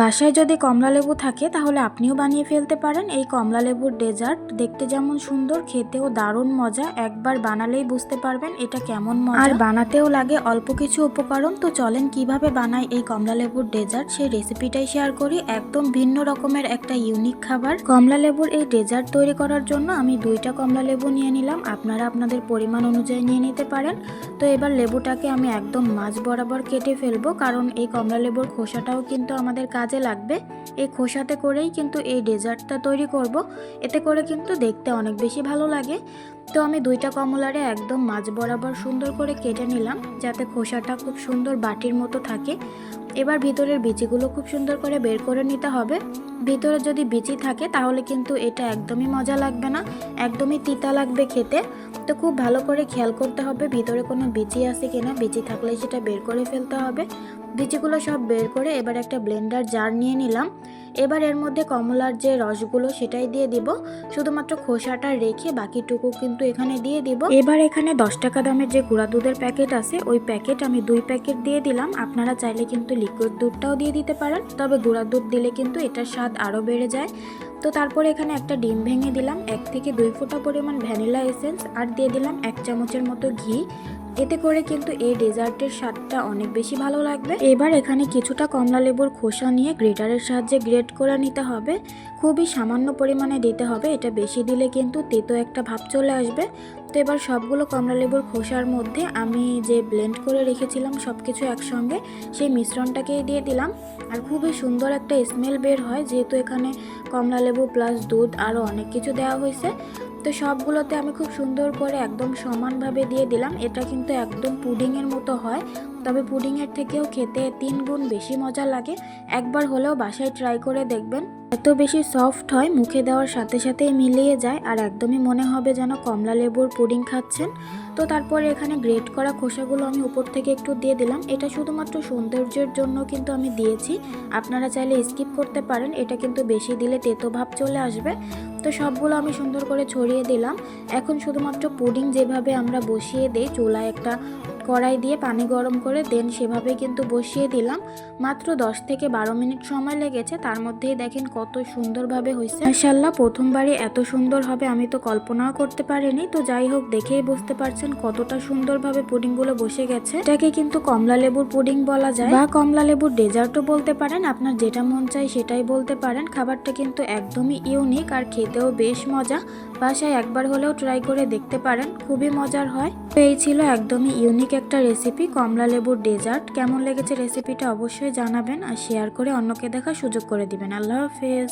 বাসায় যদি কমলা লেবু থাকে তাহলে আপনিও বানিয়ে ফেলতে পারেন এই কমলা লেবুর ডেজার্ট। দেখতে যেমন সুন্দর, খেতেও দারুণ মজা। একবার বানালেই বুঝতে পারবেন এটা কেমন মজা। আর বানাতেও লাগে অল্প কিছু উপকরণ। তো চলেন কিভাবে বানাই এই কমলা লেবুর ডেজার্ট সেই রেসিপিটাই শেয়ার করি। একদম ভিন্ন রকমের একটা ইউনিক খাবার। কমলা লেবুর এই ডেজার্ট তৈরি করার জন্য আমি 2টা কমলা লেবু নিয়ে নিলাম। আপনারা আপনাদের পরিমাণ অনুযায়ী নিয়ে নিতে পারেন। তো এবার লেবুটাকে আমি একদম মাঝ বরাবর কেটে ফেলবো, কারণ এই কমলা লেবুর খোসাটাও কিন্তু আমাদের কাজে লাগবে। এই খোসাতে করেই কিন্তু এই ডেজার্টটা তৈরি করব। এতে করে কিন্তু দেখতে অনেক বেশি ভালো লাগে। তো আমি 2টা কমলারে একদম মাঝ বরাবর সুন্দর করে কেটে নিলাম, যাতে খোসাটা খুব সুন্দর বাটির মতো থাকে। এবার ভিতরের বিচিগুলো খুব সুন্দর করে বের করে নিতে হবে। ভিতরে যদি বিচি থাকে তাহলে কিন্তু এটা একদমই মজা লাগবে না, একদমই তিতা লাগবে খেতে। তো খুব ভালো করে খেয়াল করতে হবে ভিতরে কোনো বিচি আছে কিনা। বিচি থাকলে সেটা বের করে ফেলতে হবে। বিচিগুলো সব বের করে এবার একটা ব্লেন্ডার জার নিয়ে নিলাম। এবার এর মধ্যে কমলার যে রসগুলো সেটাই দিয়ে দিব, শুধুমাত্র খোসাটা রেখে বাকিটুকু কিন্তু এখানে দিয়ে দিব। এবার এখানে 10 টাকা দামের যে গুঁড়া দুধের প্যাকেট আছে ওই প্যাকেট আমি 2 প্যাকেট দিয়ে দিলাম। আপনারা চাইলে কিন্তু লিকুইড দুধটাও দিয়ে দিতে পারেন, তবে গুঁড়া দুধ দিলে কিন্তু এটার স্বাদ আরও বেড়ে যায়। তো তারপরে এখানে একটা ডিম ভেঙে দিলাম, 1 থেকে 2 ফোঁটা পরিমাণ ভ্যানিলা এসেন্স, আর দিয়ে দিলাম 1 চামচের মতো ঘি। এতে করে কিন্তু এই ডেজার্টের স্বাদটা অনেক বেশি ভালো লাগবে। এবার এখানে কিছুটা কমলা লেবুর খোসা নিয়ে গ্রেটারের সাহায্যে গ্রেট করে নিতে হবে। খুবই সামান্য পরিমাণে দিতে হবে, এটা বেশি দিলে কিন্তু তেতো একটা ভাব চলে আসবে। তো এবার সবগুলো কমলা লেবুর খোসার মধ্যে আমি যে ব্লেন্ড করে রেখেছিলাম সব কিছু একসঙ্গে, সেই মিশ্রণটাকেই দিয়ে দিলাম। আর খুবই সুন্দর একটা স্মেল বের হয়, যেহেতু এখানে কমলা লেবু প্লাস দুধ আরও অনেক কিছু দেওয়া হয়েছে। তো সবগুলোতে আমি খুব সুন্দর করে একদম সমানভাবে দিয়ে দিলাম। এটা কিন্তু একদম পুডিংয়ের মতো হয়, তবে পুডিংয়ের থেকেও খেতে 3 গুণ বেশি মজা লাগে। একবার হলেও বাসায় ট্রাই করে দেখবেন। এত বেশি সফট হয়, মুখে দেওয়ার সাথে সাথেই মিলিয়ে যায়, আর একদমই মনে হবে যেন কমলা লেবুর পুডিং খাচ্ছেন। তো তারপরে এখানে গ্রেট করা খোসাগুলো আমি উপর থেকে একটু দিয়ে দিলাম। এটা শুধুমাত্র সৌন্দর্যের জন্য কিন্তু আমি দিয়েছি, আপনারা চাইলে স্কিপ করতে পারেন। এটা কিন্তু বেশি দিলে তেতো ভাব চলে আসবে। তো সবগুলো আমি সুন্দর করে ছড়িয়ে দিলাম। এখন শুধুমাত্র পুডিং যেভাবে আমরা বসিয়ে দিই, চুলায় একটা কড়াই দিয়ে পানি গরম করে দেন সেভাবে কিন্তু বসিয়ে দিলাম। মাত্র 10 থেকে 12 মিনিট সময় লেগেছে, তার মধ্যেই দেখেন কত সুন্দরভাবে হয়েছে। মাশাআল্লাহ, প্রথমবারই এত সুন্দর হবে আমি তো কল্পনাও করতে পারিনি। তো যাই হোক, দেখেই বুঝতে পারছেন কতটা সুন্দরভাবে পুডিংগুলো বসে গেছে। এটাকে কিন্তু কমলা লেবুর পুডিং বলা যায়, বা কমলা লেবুর ডেজার্টও বলতে পারেন। আপনার যেটা মন চাই সেটাই বলতে পারেন। খাবারটা কিন্তু একদমই ইউনিক আর খেতেও বেশ মজা। বাসায় একবার হলেও ট্রাই করে দেখতে পারেন, খুবই মজার হয়। তো এই ছিল একদমই ইউনিক একটা রেসিপি, কমলা লেবুর ডেজার্ট। কেমন লেগেছে রেসিপিটা অবশ্যই জানাবেন, আর শেয়ার করে অন্যকে দেখার সুযোগ করে দিবেন। আল্লাহ হাফেজ।